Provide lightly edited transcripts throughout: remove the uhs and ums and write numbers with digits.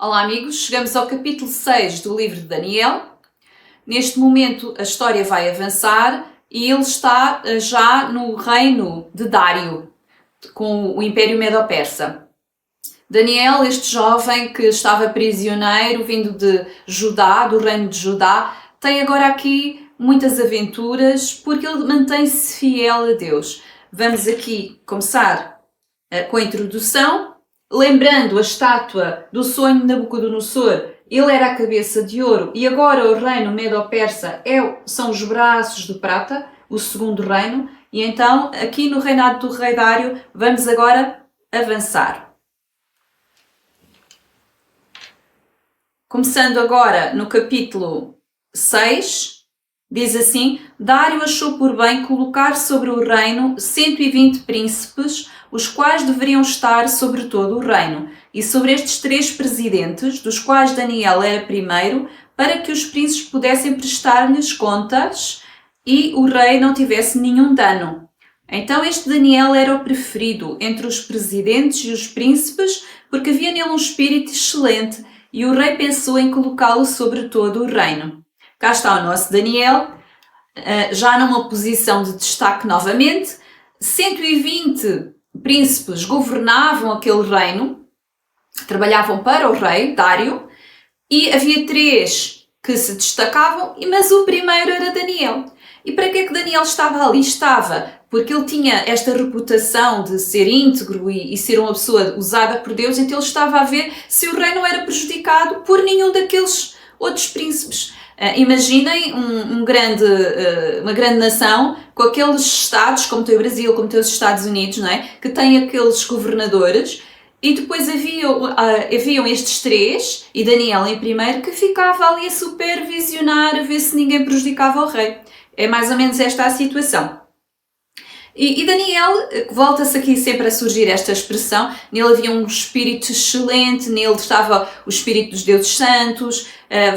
Olá amigos, chegamos ao capítulo 6 do livro de Daniel. Neste momento a história vai avançar e ele está já no reino de Dário, com o Império Medo-Persa. Daniel, este jovem que estava prisioneiro vindo de Judá, do reino de Judá, tem agora aqui muitas aventuras porque ele mantém-se fiel a Deus. Vamos aqui começar com a introdução. Lembrando a estátua do sonho de Nabucodonosor, ele era a cabeça de ouro e agora o reino Medo-Persa são os braços de prata, o segundo reino. E então, aqui no reinado do rei Dário, vamos agora avançar. Começando agora no capítulo 6, diz assim: Dário achou por bem colocar sobre o reino 120 príncipes, os quais deveriam estar sobre todo o reino, e sobre estes 3 presidentes, dos quais Daniel era primeiro, para que os príncipes pudessem prestar-lhes contas e o rei não tivesse nenhum dano. Então este Daniel era o preferido entre os presidentes e os príncipes, porque havia nele um espírito excelente, e o rei pensou em colocá-lo sobre todo o reino. Cá está o nosso Daniel, já numa posição de destaque novamente. 120 príncipes governavam aquele reino, trabalhavam para o rei Dário, e havia 3 que se destacavam, mas o primeiro era Daniel. E para que é que Daniel estava ali? Estava porque ele tinha esta reputação de ser íntegro e ser uma pessoa usada por Deus, então ele estava a ver se o rei não era prejudicado por nenhum daqueles outros príncipes. Imaginem uma grande nação com aqueles estados, como tem o Brasil, como tem os Estados Unidos, não é? Que tem aqueles governadores, e depois haviam estes 3, e Daniel em primeiro, que ficava ali a supervisionar, a ver se ninguém prejudicava o rei. É mais ou menos esta a situação. E Daniel, volta-se aqui sempre a surgir esta expressão, nele havia um espírito excelente, nele estava o espírito dos deuses santos,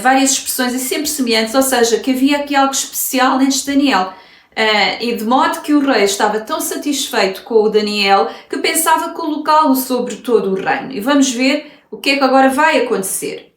várias expressões e sempre semelhantes, ou seja, que havia aqui algo especial neste Daniel. E de modo que o rei estava tão satisfeito com o Daniel que pensava colocá-lo sobre todo o reino. E vamos ver o que é que agora vai acontecer.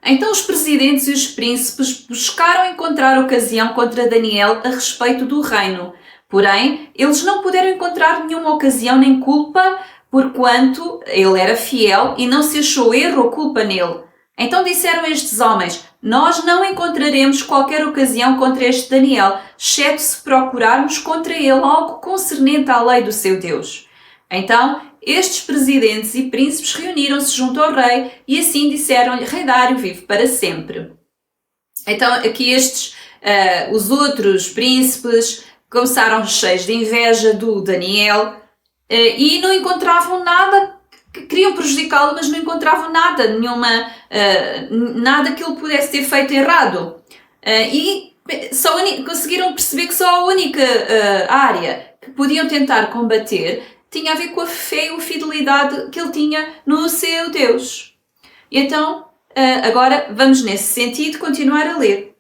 Então os presidentes e os príncipes buscaram encontrar ocasião contra Daniel a respeito do reino. Porém, eles não puderam encontrar nenhuma ocasião nem culpa, porquanto ele era fiel e não se achou erro ou culpa nele. Então disseram estes homens: nós não encontraremos qualquer ocasião contra este Daniel, exceto se procurarmos contra ele algo concernente à lei do seu Deus. Então, estes presidentes e príncipes reuniram-se junto ao rei e assim disseram-lhe: Rei Dário vive para sempre. Então aqui os outros príncipes começaram cheios de inveja do Daniel e não encontravam nada, queriam prejudicá-lo, mas não encontravam nada, nada que ele pudesse ter feito errado. E conseguiram perceber que só a única área que podiam tentar combater tinha a ver com a fé e a fidelidade que ele tinha no seu Deus. E então, agora vamos nesse sentido continuar a ler.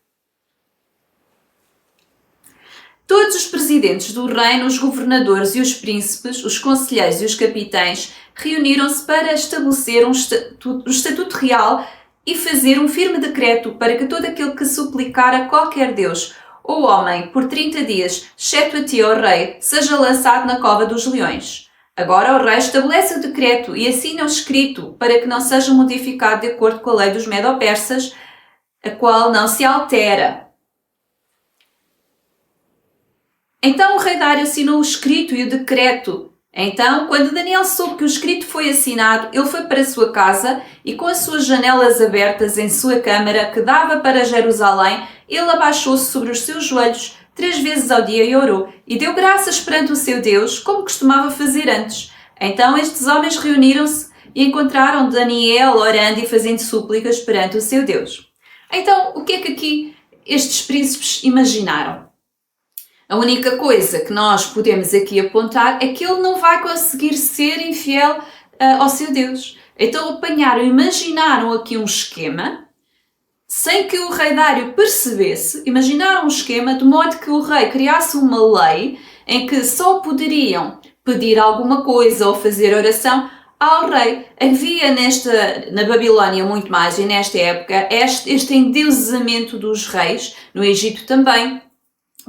Todos os presidentes do reino, os governadores e os príncipes, os conselheiros e os capitães reuniram-se para estabelecer um estatuto real e fazer um firme decreto para que todo aquele que suplicar a qualquer Deus ou homem por 30 dias, exceto a ti, ó rei, seja lançado na cova dos leões. Agora o rei estabelece o decreto e assina o escrito para que não seja modificado de acordo com a lei dos Medo-Persas, a qual não se altera. Então o rei Dário assinou o escrito e o decreto. Então, quando Daniel soube que o escrito foi assinado, ele foi para a sua casa e com as suas janelas abertas em sua câmara, que dava para Jerusalém, ele abaixou-se sobre os seus joelhos 3 vezes ao dia e orou, e deu graças perante o seu Deus, como costumava fazer antes. Então estes homens reuniram-se e encontraram Daniel orando e fazendo súplicas perante o seu Deus. Então, o que é que aqui estes príncipes imaginaram? A única coisa que nós podemos aqui apontar é que ele não vai conseguir ser infiel ao seu Deus. Então imaginaram aqui um esquema, sem que o rei Dário percebesse, imaginaram um esquema de modo que o rei criasse uma lei em que só poderiam pedir alguma coisa ou fazer oração ao rei. Havia na Babilónia muito mais, e nesta época, este endeusamento dos reis, no Egito também,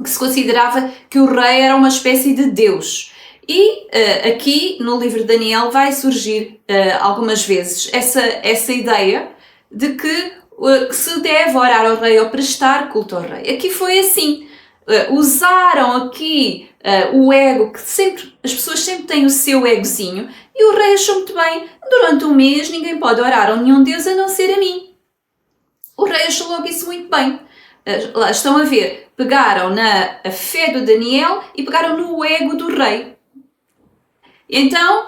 que se considerava que o rei era uma espécie de Deus. E aqui no livro de Daniel vai surgir algumas vezes essa ideia de que se deve orar ao rei ou prestar culto ao rei. Aqui foi assim. Usaram aqui o ego, que as pessoas sempre têm o seu egozinho, e o rei achou muito bem: durante um mês ninguém pode orar a nenhum Deus a não ser a mim. O rei achou logo isso muito bem. Lá estão a ver, pegaram na fé do Daniel e pegaram no ego do rei. Então,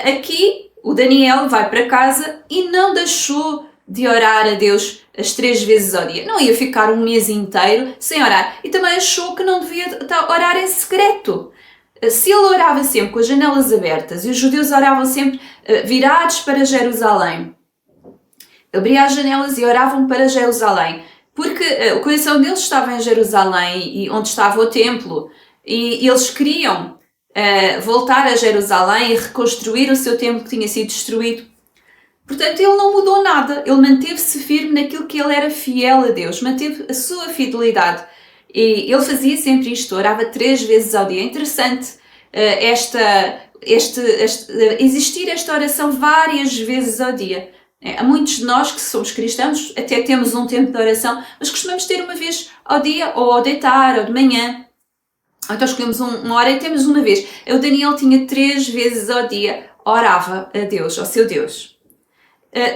aqui o Daniel vai para casa e não deixou de orar a Deus as 3 vezes ao dia. Não ia ficar um mês inteiro sem orar. E também achou que não devia orar em secreto. Se ele orava sempre com as janelas abertas e os judeus oravam sempre virados para Jerusalém, abria as janelas e oravam para Jerusalém, porque o coração deles estava em Jerusalém, e onde estava o templo, e eles queriam voltar a Jerusalém e reconstruir o seu templo que tinha sido destruído. Portanto, ele não mudou nada, ele manteve-se firme naquilo que ele era fiel a Deus, manteve a sua fidelidade. E ele fazia sempre isto, orava 3 vezes ao dia. É interessante existir esta oração várias vezes ao dia. Há muitos de nós que somos cristãos, até temos um tempo de oração, mas costumamos ter uma vez ao dia, ou ao deitar, ou de manhã. Ou então escolhemos uma hora e temos uma vez. O Daniel tinha 3 vezes ao dia, orava a Deus, ao seu Deus.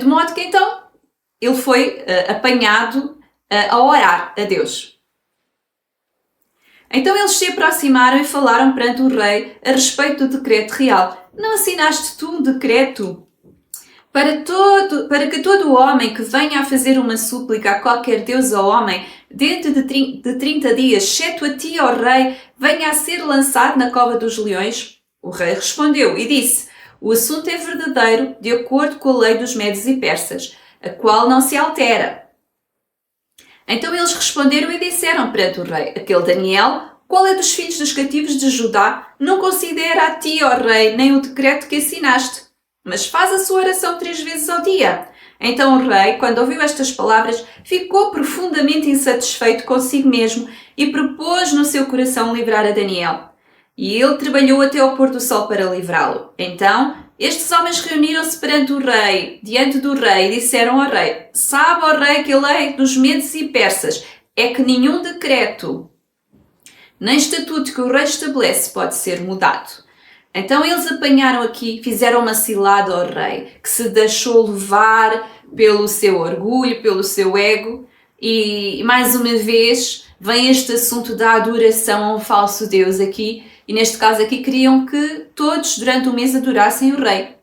De modo que então ele foi apanhado a orar a Deus. Então eles se aproximaram e falaram perante o rei a respeito do decreto real. Não assinaste tu um decreto para que todo homem que venha a fazer uma súplica a qualquer Deus ou homem dentro de 30 dias, exceto a ti, ó rei, venha a ser lançado na cova dos leões? O rei respondeu e disse: o assunto é verdadeiro, de acordo com a lei dos Medos e Persas, a qual não se altera. Então eles responderam e disseram perante o rei: aquele Daniel, qual é dos filhos dos cativos de Judá, não considera a ti, ó rei, nem o decreto que assinaste, mas faz a sua oração 3 vezes ao dia. Então o rei, quando ouviu estas palavras, ficou profundamente insatisfeito consigo mesmo e propôs no seu coração livrar a Daniel. E ele trabalhou até ao pôr do sol para livrá-lo. Então, estes homens reuniram-se perante o rei, diante do rei, e disseram ao rei: sabe, ó rei, que a lei dos Medos e Persas é que nenhum decreto, nem estatuto que o rei estabelece pode ser mudado. Então eles apanharam aqui, fizeram uma cilada ao rei, que se deixou levar pelo seu orgulho, pelo seu ego, e mais uma vez vem este assunto da adoração a um falso Deus aqui, e neste caso aqui queriam que todos durante o mês adorassem o rei.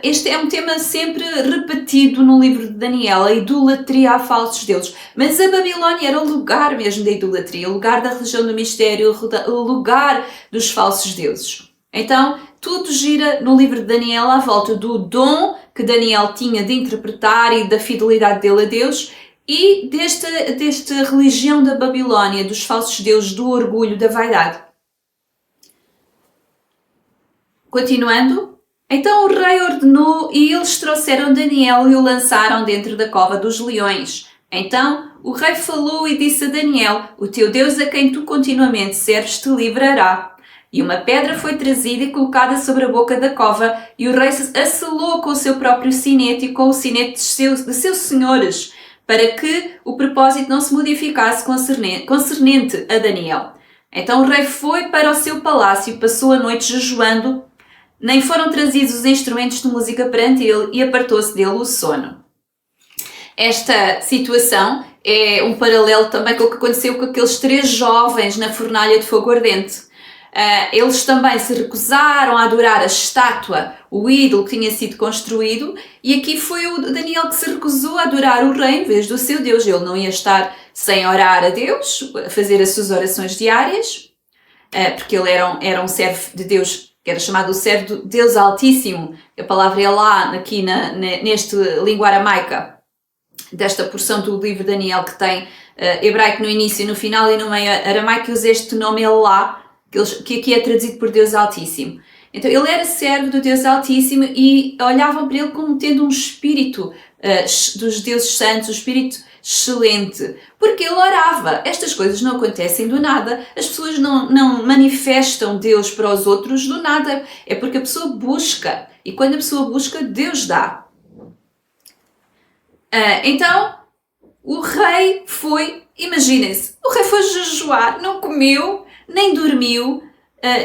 Este é um tema sempre repetido no livro de Daniel, a idolatria a falsos deuses. Mas a Babilónia era o lugar mesmo da idolatria, o lugar da religião do mistério, o lugar dos falsos deuses. Então, tudo gira no livro de Daniel à volta do dom que Daniel tinha de interpretar e da fidelidade dele a Deus, e desta religião da Babilónia, dos falsos deuses, do orgulho, da vaidade. Continuando, então o rei ordenou e eles trouxeram Daniel e o lançaram dentro da cova dos leões. Então o rei falou e disse a Daniel: o teu Deus a quem tu continuamente serves te livrará. E uma pedra foi trazida e colocada sobre a boca da cova, e o rei a selou com o seu próprio sinete e com o sinete de seus senhores, para que o propósito não se modificasse concernente a Daniel. Então o rei foi para o seu palácio e passou a noite jejuando. Nem foram trazidos os instrumentos de música perante ele, e apartou-se dele o sono. Esta situação é um paralelo também com o que aconteceu com aqueles 3 jovens na fornalha de fogo ardente. Eles também se recusaram a adorar a estátua, o ídolo que tinha sido construído, e aqui foi o Daniel que se recusou a adorar o rei em vez do seu Deus. Ele não ia estar sem orar a Deus, a fazer as suas orações diárias, porque ele era um servo de Deus, que era chamado o servo do Deus Altíssimo. A palavra é lá, aqui neste língua aramaica, desta porção do livro de Daniel, que tem hebraico no início e no final, e no meio aramaico usa este nome Elá, que aqui é traduzido por Deus Altíssimo. Então ele era servo do Deus Altíssimo e olhavam para ele como tendo um espírito dos deuses santos, um espírito excelente, porque ele orava. Estas coisas não acontecem do nada, as pessoas não manifestam Deus para os outros do nada, é porque a pessoa busca, e quando a pessoa busca, Deus dá. Então, o rei foi, imaginem-se, o rei foi jejuar, não comeu, nem dormiu.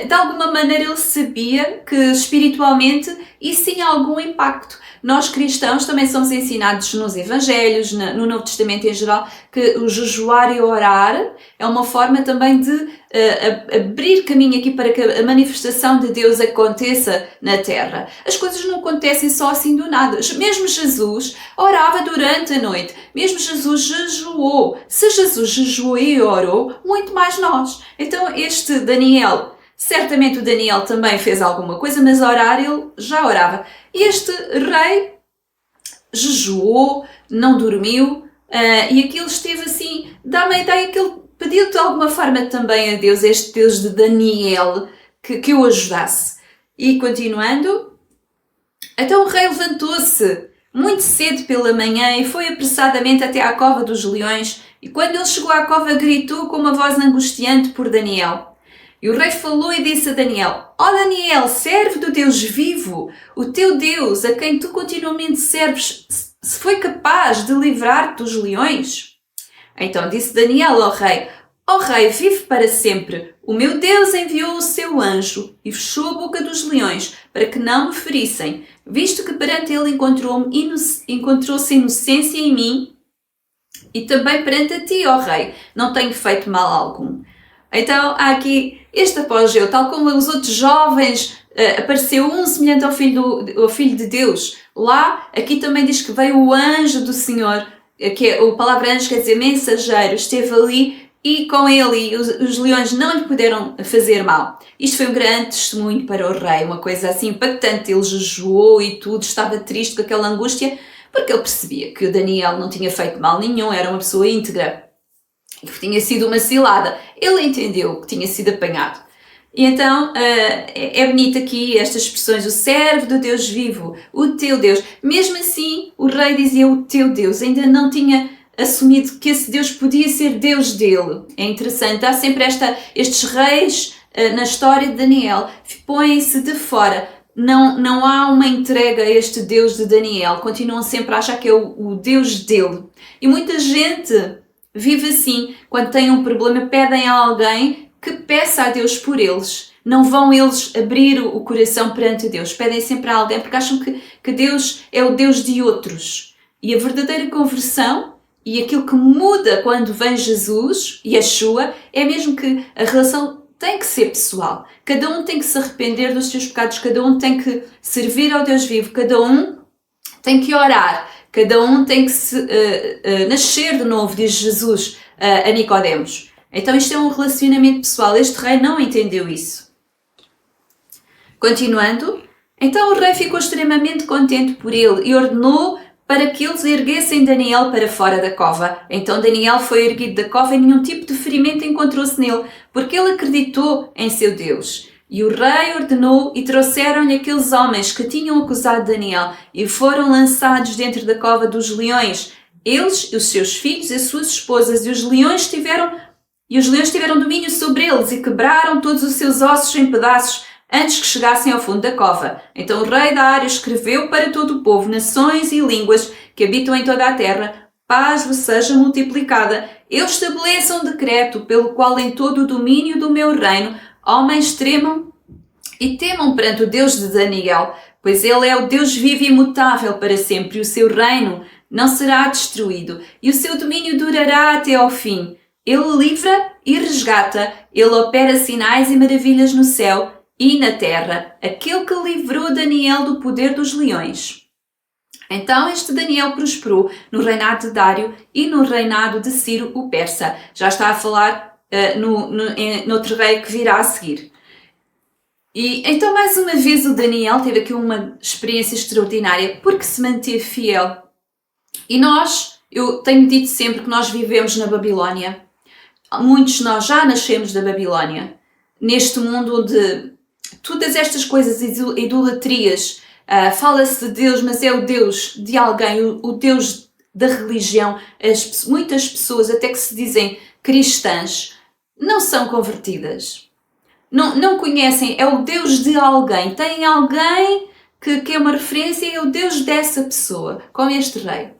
De alguma maneira ele sabia que espiritualmente isso tinha algum impacto. Nós cristãos também somos ensinados nos Evangelhos, no Novo Testamento em geral, que o jejuar e orar é uma forma também de abrir caminho aqui para que a manifestação de Deus aconteça na Terra. As coisas não acontecem só assim do nada. Mesmo Jesus orava durante a noite. Mesmo Jesus jejuou. Se Jesus jejuou e orou, muito mais nós. Então este Daniel, certamente o Daniel também fez alguma coisa, mas orar ele já orava. E este rei jejuou, não dormiu, e aquilo esteve assim, dá-me a ideia que ele pediu de alguma forma também a Deus, este Deus de Daniel, que o ajudasse. E continuando, então o rei levantou-se muito cedo pela manhã e foi apressadamente até à cova dos leões, e quando ele chegou à cova gritou com uma voz angustiante por Daniel. E o rei falou e disse a Daniel: Ó Daniel, servo do Deus vivo, o teu Deus, a quem tu continuamente serves, se foi capaz de livrar-te dos leões? Então disse Daniel ao rei: Ó rei, vive para sempre. O meu Deus enviou o seu anjo e fechou a boca dos leões para que não me ferissem, visto que perante ele encontrou-se inocência em mim e também perante a ti, ó rei, não tenho feito mal algum. Então há aqui este apogeu, tal como os outros jovens, apareceu um semelhante ao filho de Deus. Lá, aqui também diz que veio o anjo do Senhor, que a palavra anjo quer dizer mensageiro, esteve ali e com ele os leões não lhe puderam fazer mal. Isto foi um grande testemunho para o rei, uma coisa assim impactante. Ele jejuou e tudo, estava triste com aquela angústia, porque ele percebia que o Daniel não tinha feito mal nenhum, era uma pessoa íntegra. Que tinha sido uma cilada. Ele entendeu que tinha sido apanhado. E então é bonito aqui estas expressões: o servo do Deus vivo, o teu Deus. Mesmo assim, o rei dizia o teu Deus, ainda não tinha assumido que esse Deus podia ser Deus dele. É interessante, há sempre estes reis na história de Daniel, põem-se de fora. Não há uma entrega a este Deus de Daniel, continuam sempre a achar que é o Deus dele. E muita gente vive assim, quando têm um problema, pedem a alguém que peça a Deus por eles. Não vão eles abrir o coração perante Deus. Pedem sempre a alguém porque acham que Deus é o Deus de outros. E a verdadeira conversão e aquilo que muda quando vem Jesus e Yeshua é mesmo que a relação tem que ser pessoal. Cada um tem que se arrepender dos seus pecados, cada um tem que servir ao Deus vivo, cada um tem que orar. Cada um tem que nascer de novo, diz Jesus a Nicodemos. Então isto é um relacionamento pessoal. Este rei não entendeu isso. Continuando, então o rei ficou extremamente contente por ele e ordenou para que eles erguessem Daniel para fora da cova. Então Daniel foi erguido da cova e nenhum tipo de ferimento encontrou-se nele, porque ele acreditou em seu Deus. E o rei ordenou e trouxeram-lhe aqueles homens que tinham acusado Daniel e foram lançados dentro da cova dos leões. Eles, os seus filhos e as suas esposas, e os leões tiveram domínio sobre eles e quebraram todos os seus ossos em pedaços antes que chegassem ao fundo da cova. Então o rei Dário escreveu para todo o povo, nações e línguas que habitam em toda a terra: paz vos seja multiplicada. Eu estabeleço um decreto pelo qual em todo o domínio do meu reino homens tremam e temam perante o Deus de Daniel, pois ele é o Deus vivo e imutável para sempre, e o seu reino não será destruído, e o seu domínio durará até ao fim. Ele livra e resgata, ele opera sinais e maravilhas no céu e na terra, aquele que livrou Daniel do poder dos leões. Então este Daniel prosperou no reinado de Dário e no reinado de Ciro o persa. Já está a falar no outro rei que virá a seguir. E então mais uma vez o Daniel teve aqui uma experiência extraordinária porque se manteve fiel. E eu tenho dito sempre que nós vivemos na Babilónia. Muitos de nós já nascemos da Babilónia. Neste mundo onde todas estas coisas, idolatrias, fala-se de Deus, mas é o Deus de alguém, o Deus da religião. Muitas pessoas, até que se dizem cristãs, não são convertidas. Não conhecem, é o Deus de alguém. Tem alguém que é uma referência, é o Deus dessa pessoa, como este rei.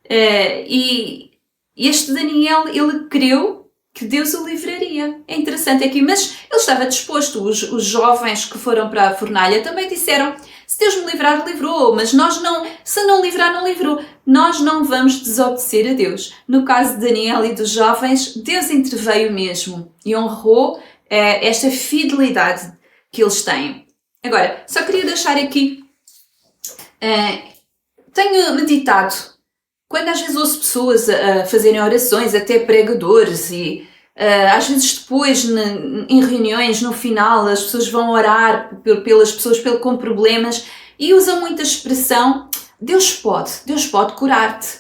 E este Daniel, ele creu que Deus o livraria. É interessante aqui, mas ele estava disposto. Os jovens que foram para a fornalha também disseram: se Deus me livrar, livrou, mas nós não, se não livrar, não livrou. Nós não vamos desobedecer a Deus. No caso de Daniel e dos jovens, Deus interveio mesmo e honrou esta fidelidade que eles têm. Agora, só queria deixar aqui, tenho meditado, quando às vezes ouço pessoas a fazerem orações, até pregadores, e às vezes depois em reuniões, no final, as pessoas vão orar pelas pessoas com problemas e usam muita expressão: Deus pode curar-te,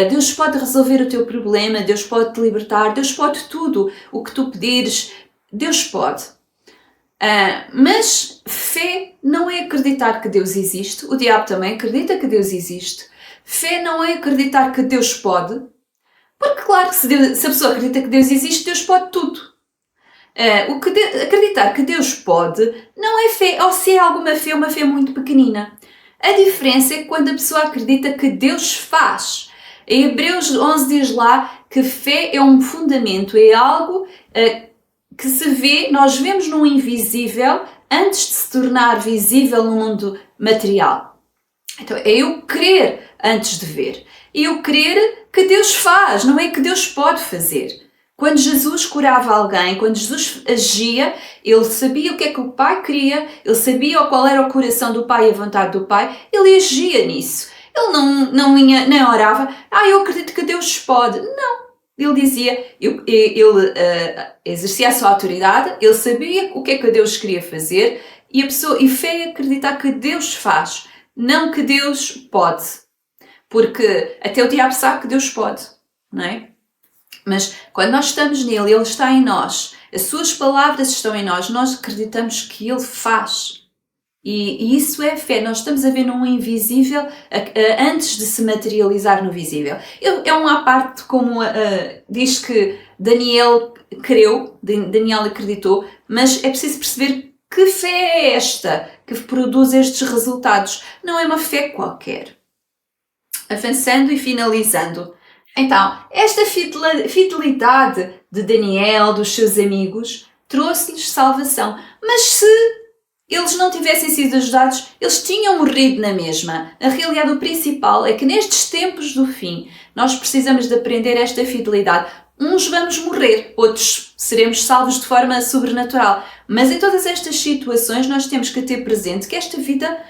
Deus pode resolver o teu problema, Deus pode te libertar, Deus pode tudo o que tu pedires, Deus pode. Mas fé não é acreditar que Deus existe, o diabo também acredita que Deus existe. Fé não é acreditar que Deus pode, porque claro que se a pessoa acredita que Deus existe, Deus pode tudo. Acreditar que Deus pode não é fé, ou se é alguma fé, uma fé muito pequenina. A diferença é quando a pessoa acredita que Deus faz. Em Hebreus 11 diz lá que fé é um fundamento, é algo que se vê, nós vemos no invisível antes de se tornar visível no mundo material. Então é eu crer antes de ver. E eu crer que Deus faz, não é que Deus pode fazer. Quando Jesus curava alguém, quando Jesus agia, ele sabia o que é que o Pai queria, ele sabia qual era o coração do Pai e a vontade do Pai, ele agia nisso. Ele nem orava: eu acredito que Deus pode. Não. Ele dizia, ele exercia a sua autoridade, ele sabia o que é que Deus queria fazer e fé é acreditar que Deus faz, não que Deus pode. Porque até o diabo sabe que Deus pode, não é? Mas quando nós estamos nele, ele está em nós, as suas palavras estão em nós, nós acreditamos que ele faz. E isso é fé, nós estamos a ver num invisível antes de se materializar no visível. É uma parte como diz que Daniel creu, Daniel acreditou, mas é preciso perceber que fé é esta que produz estes resultados. Não é uma fé qualquer. Avançando e finalizando. Então, esta fidelidade de Daniel, dos seus amigos, trouxe-lhes salvação. Mas se eles não tivessem sido ajudados, eles tinham morrido na mesma. A realidade, o principal é que nestes tempos do fim, nós precisamos de aprender esta fidelidade. Uns vamos morrer, outros seremos salvos de forma sobrenatural. Mas em todas estas situações nós temos que ter presente que esta vida,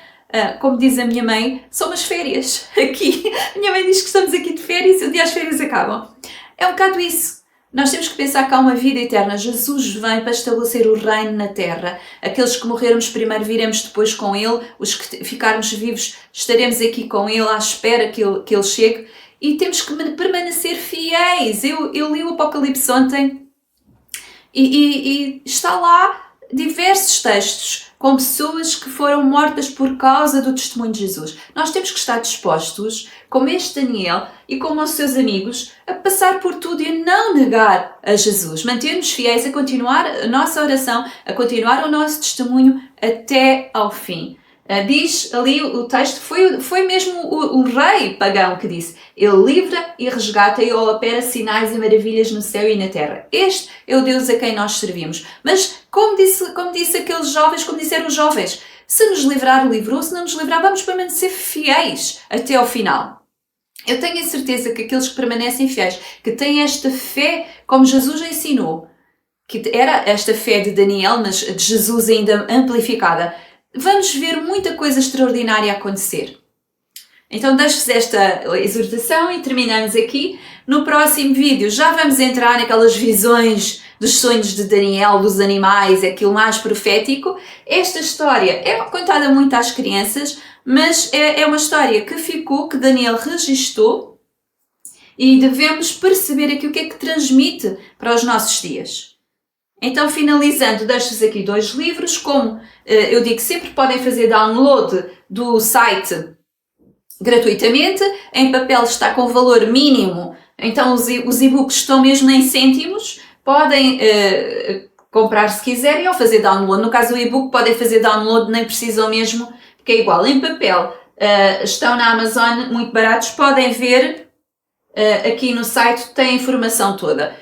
como diz a minha mãe, são umas férias. Aqui, a minha mãe diz que estamos aqui de férias e um dia as férias acabam. É um bocado isso. Nós temos que pensar que há uma vida eterna. Jesus vem para estabelecer o reino na terra. Aqueles que morrermos primeiro viremos depois com Ele. Os que ficarmos vivos estaremos aqui com Ele à espera que Ele chegue. E temos que permanecer fiéis. Eu li o Apocalipse ontem e está lá diversos textos com pessoas que foram mortas por causa do testemunho de Jesus. Nós temos que estar dispostos, como este Daniel e como os seus amigos, a passar por tudo e a não negar a Jesus. Manter-nos fiéis, a continuar a nossa oração, a continuar o nosso testemunho até ao fim. Diz ali o texto, foi mesmo o rei pagão que disse: Ele livra e resgata e opera sinais e maravilhas no céu e na terra. Este é o Deus a quem nós servimos. Mas como disse aqueles jovens, como disseram os jovens, se nos livrar, livrou, se não nos livrar, vamos permanecer fiéis até ao final. Eu tenho a certeza que aqueles que permanecem fiéis, que têm esta fé como Jesus ensinou, que era esta fé de Daniel, mas de Jesus ainda amplificada, vamos ver muita coisa extraordinária acontecer. Então deixo-vos esta exortação e terminamos aqui. No próximo vídeo já vamos entrar naquelas visões dos sonhos de Daniel, dos animais, aquilo mais profético. Esta história é contada muito às crianças, mas é uma história que ficou, que Daniel registou e devemos perceber aqui o que é que transmite para os nossos dias. Então, finalizando, deixo-vos aqui 2 livros. Como eu digo sempre, podem fazer download do site gratuitamente. Em papel está com valor mínimo, então os e-books estão mesmo em cêntimos. Podem comprar se quiserem ou fazer download. No caso do e-book, podem fazer download, nem precisam mesmo, porque é igual. Em papel estão na Amazon muito baratos. Podem ver aqui no site, tem a informação toda.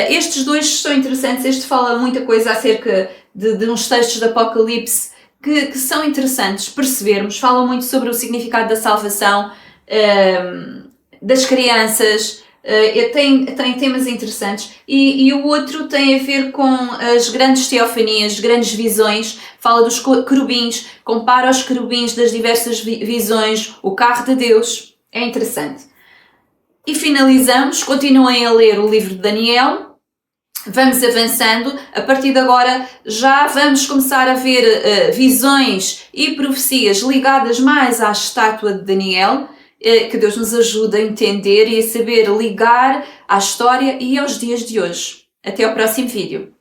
Estes 2 são interessantes. Este fala muita coisa acerca de uns textos de Apocalipse que são interessantes percebermos. Falam muito sobre o significado da salvação, das crianças. Tem temas interessantes. E o outro tem a ver com as grandes teofanias, grandes visões. Fala dos querubins, compara os querubins das diversas visões, o carro de Deus. É interessante. E finalizamos. Continuem a ler o livro de Daniel. Vamos avançando. A partir de agora já vamos começar a ver visões e profecias ligadas mais à estátua de Daniel. Que Deus nos ajude a entender e a saber ligar à história e aos dias de hoje. Até ao próximo vídeo.